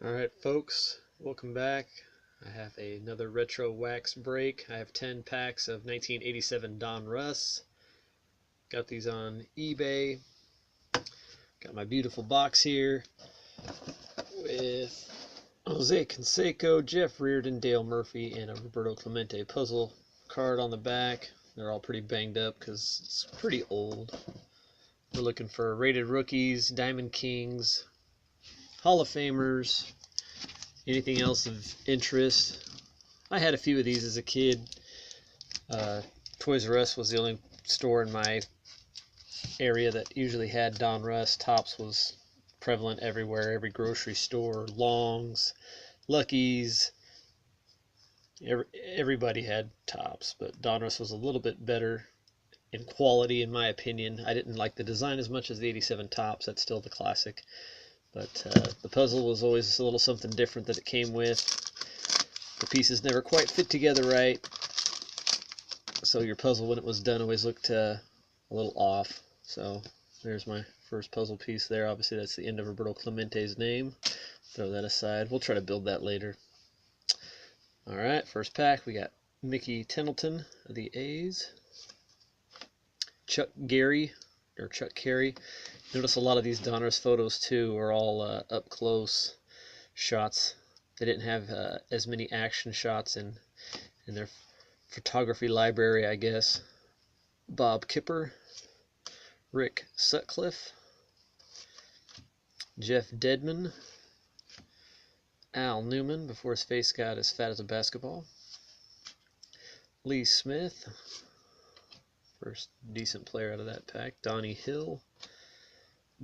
Alright folks, welcome back. I have another retro wax break. I have 10 packs of 1987 Donruss. Got these on eBay. Got my beautiful box here with Jose Canseco, Jeff Reardon, Dale Murphy, and a Roberto Clemente puzzle card on the back. They're all pretty banged up because it's pretty old. We're looking for rated rookies, Diamond Kings, Hall of Famers, anything else of interest. I had a few of these as a kid. Toys R Us was the only store in my area that usually had Donruss. Topps was prevalent everywhere, every grocery store, Longs, Lucky's. Everybody had Topps, but Donruss was a little bit better in quality, in my opinion. I didn't like the design as much as the 87 Topps. That's still the classic. But the puzzle was always a little something different that it came with. The pieces never quite fit together right, so your puzzle when it was done always looked a little off. So there's my first puzzle piece there. Obviously that's the end of Roberto Clemente's name. Throw that aside. We'll try to build that later. Alright, first pack we got Mickey Tettleton of the A's. Chuck Carey. Notice a lot of these Donruss photos too are all up close shots. They didn't have as many action shots in their photography library, I guess. Bob Kipper, Rick Sutcliffe, Jeff Dedman, Al Newman before his face got as fat as a basketball, Lee Smith, first decent player out of that pack, Donnie Hill,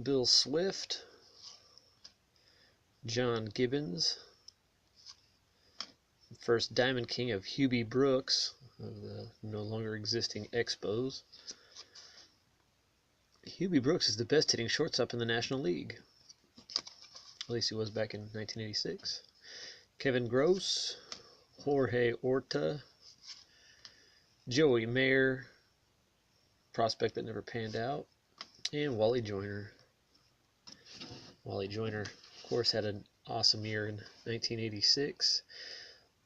Bill Swift, John Gibbons, first Diamond King of Hubie Brooks of the no longer existing Expos. Hubie Brooks is the best hitting shortstop in the National League. At least he was back in 1986. Kevin Gross, Jorge Orta, Joey Mayer, prospect that never panned out, and Wally Joyner. Wally Joyner, of course, had an awesome year in 1986.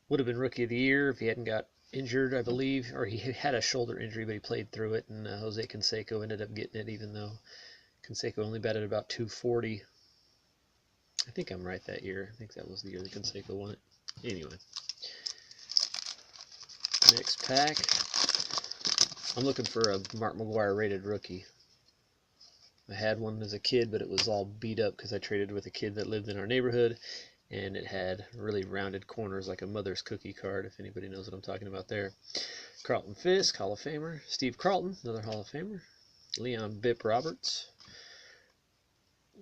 Would have been Rookie of the Year if he hadn't got injured, I believe, or he had a shoulder injury, but he played through it, and Jose Canseco ended up getting it, even though Canseco only batted about .240. I think I'm right that year. I think that was the year that Canseco won it. Anyway. Next pack. I'm looking for a Mark McGwire rated rookie. I had one as a kid, but it was all beat up because I traded with a kid that lived in our neighborhood, and it had really rounded corners like a mother's cookie card, if anybody knows what I'm talking about there. Carlton Fisk, Hall of Famer. Steve Carlton, another Hall of Famer. Leon Bip Roberts.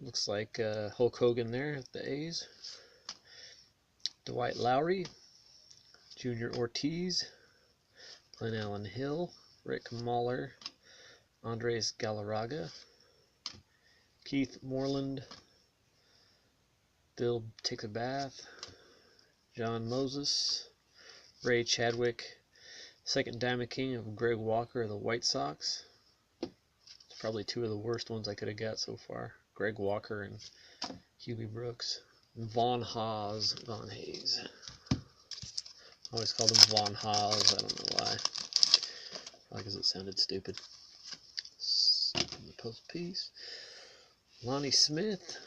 Looks like Hulk Hogan there at the A's. Dwight Lowry, Junior Ortiz, Glenn Allen Hill, Rick Mahler, Andres Galarraga, Keith Moreland, Bill Takes a Bath, John Moses, Ray Chadwick, second Diamond King of Greg Walker of the White Sox. It's probably two of the worst ones I could have got so far. Greg Walker and Hubie Brooks. Von Hayes. I always called him Von Haas. I don't know why. Probably because it sounded stupid. The post piece. Lonnie Smith,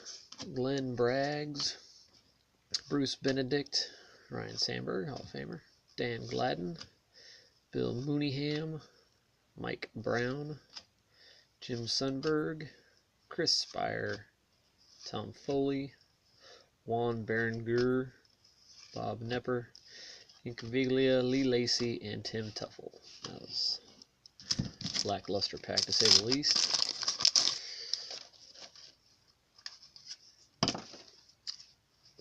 Glenn Braggs, Bruce Benedict, Ryan Sandberg, Hall of Famer, Dan Gladden, Bill Mooneyham, Mike Brown, Jim Sundberg, Chris Spire, Tom Foley, Juan Berenguer, Bob Nepper, Incaviglia, Lee Lacy, and Tim Tuffle. That was a lackluster pack to say the least.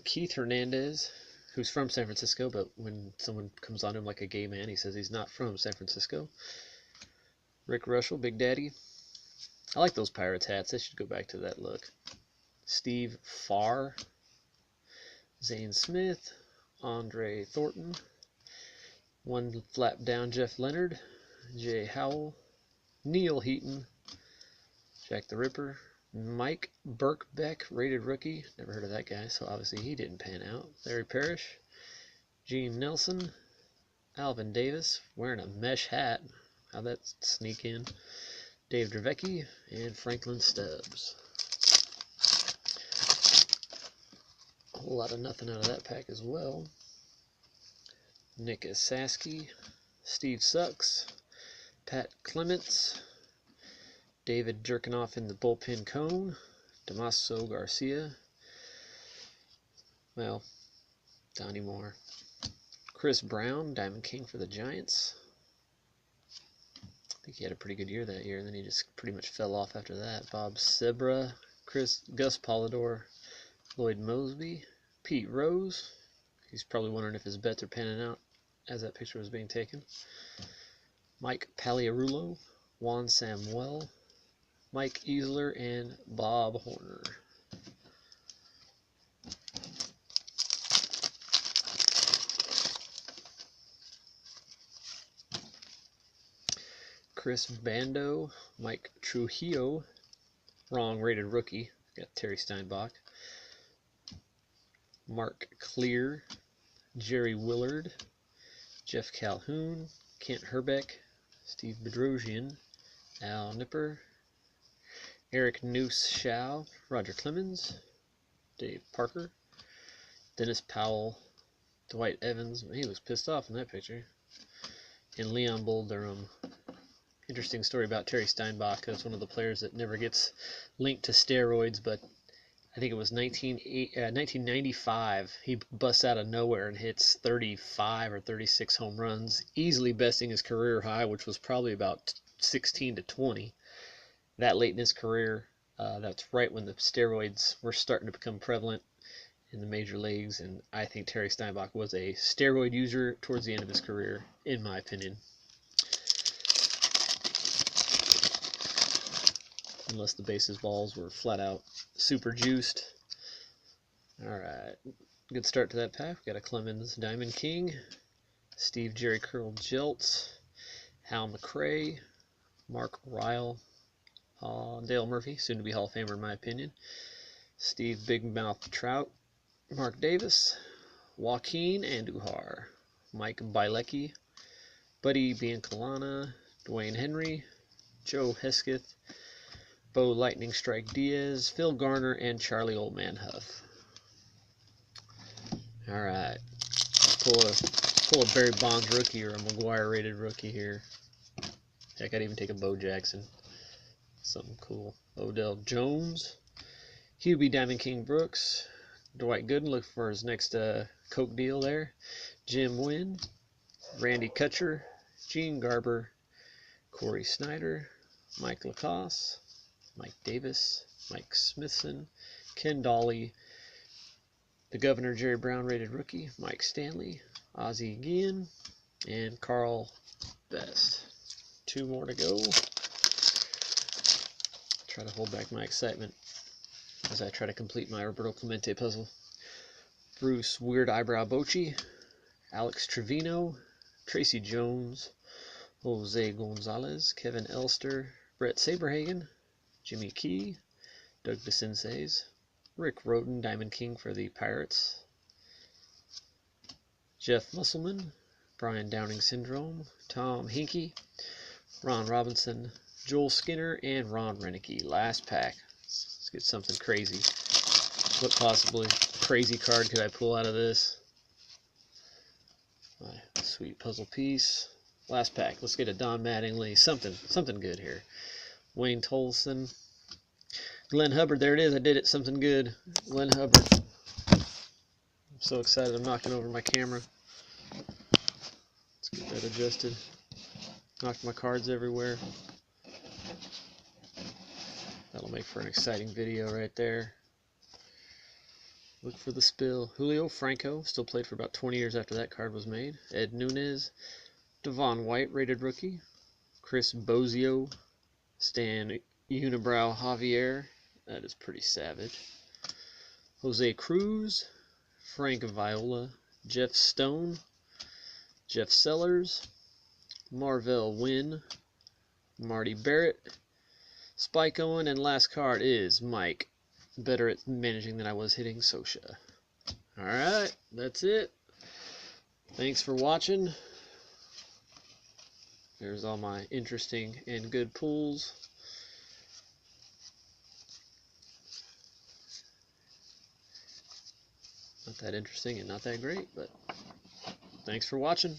Keith Hernandez, who's from San Francisco, but when someone comes on him like a gay man, he says he's not from San Francisco. Rick Russell, Big Daddy. I like those Pirates hats. They should go back to that look. Steve Farr, Zane Smith, Andre Thornton, one flap down Jeff Leonard, Jay Howell, Neil Heaton, Jack the Ripper, Mike Birkbeck, rated rookie. Never heard of that guy, so obviously he didn't pan out. Larry Parrish, Gene Nelson, Alvin Davis, wearing a mesh hat. How'd that sneak in? Dave Dravecki, and Franklin Stubbs. A whole lot of nothing out of that pack as well. Nick Saski, Steve Sucks, Pat Clements, David jerking off in the bullpen cone, Damaso Garcia, well, Donnie Moore, Chris Brown, Diamond King for the Giants. I think he had a pretty good year that year, and then he just pretty much fell off after that. Bob Sebra, Gus Polidor, Lloyd Mosby, Pete Rose. He's probably wondering if his bets are panning out as that picture was being taken. Mike Pagliarulo, Juan Samuel, Mike Easler, and Bob Horner. Chris Bando, Mike Trujillo, wrong rated rookie, got Terry Steinbach. Mark Clear, Jerry Willard, Jeff Calhoun, Kent Herbeck, Steve Bedrosian, Al Nipper, Eric Noose Shaw, Roger Clemens, Dave Parker, Dennis Powell, Dwight Evans. He looks pissed off in that picture. And Leon Bull Durham. Interesting story about Terry Steinbach. That's one of the players that never gets linked to steroids, but I think it was 1995. He busts out of nowhere and hits 35 or 36 home runs, easily besting his career high, which was probably about 16 to 20. That late in his career, that's right when the steroids were starting to become prevalent in the major leagues, and I think Terry Steinbach was a steroid user towards the end of his career, in my opinion. Unless the bases balls were flat out super juiced. Alright, good start to that pack. We got a Clemens Diamond King, Steve Jerry Curl Jeltz, Hal McRae, Mark Ryle, Dale Murphy, soon to be Hall of Famer in my opinion, Steve Big Mouth Trout, Mark Davis, Joaquin Andujar, Mike Bilecki, Buddy Biancalana, Dwayne Henry, Joe Hesketh, Bo Lightning Strike Diaz, Phil Garner, and Charlie Oldman Huff. Alright, pull a Barry Bonds rookie or a McGuire rated rookie here. Heck, I'd even take a Bo Jackson. Something cool. Odell Jones, Hubie Diamond King Brooks, Dwight Gooden looking for his next Coke deal there, Jim Wynn, Randy Kutcher, Gene Garber, Corey Snyder, Mike Lacoste, Mike Davis, Mike Smithson, Ken Dolly, the Governor Jerry Brown rated rookie, Mike Stanley, Ozzie Guillen, and Carl Best. 2 more to go. Try to hold back my excitement as I try to complete my Roberto Clemente puzzle. Bruce Weird Eyebrow Bochy, Alex Trevino, Tracy Jones, Jose Gonzalez, Kevin Elster, Brett Saberhagen, Jimmy Key, Doug DeCinces, Rick Roden, Diamond King for the Pirates, Jeff Musselman, Brian Downing Syndrome, Tom Hinkie, Ron Robinson, Joel Skinner, and Ron Renicky. Last pack. Let's get something crazy. What possibly crazy card could I pull out of this? My sweet puzzle piece. Last pack. Let's get a Don Mattingly. Something good here. Wayne Tolson. Glenn Hubbard. There it is. I did it. Something good. Glenn Hubbard. I'm so excited. I'm knocking over my camera. Let's get that adjusted. Knocked my cards everywhere. That'll make for an exciting video right there. Look for the spill. Julio Franco, still played for about 20 years after that card was made. Ed Nunez, Devon White, rated rookie. Chris Bozio, Stan Unibrow Javier. That is pretty savage. Jose Cruz, Frank Viola, Jeff Stone, Jeff Sellers, Marvell Wynn, Marty Barrett, Spike Owen, and last card is Mike. Better at managing than I was hitting Sosha. Alright, that's it. Thanks for watching. There's all my interesting and good pulls. Not that interesting and not that great, but thanks for watching.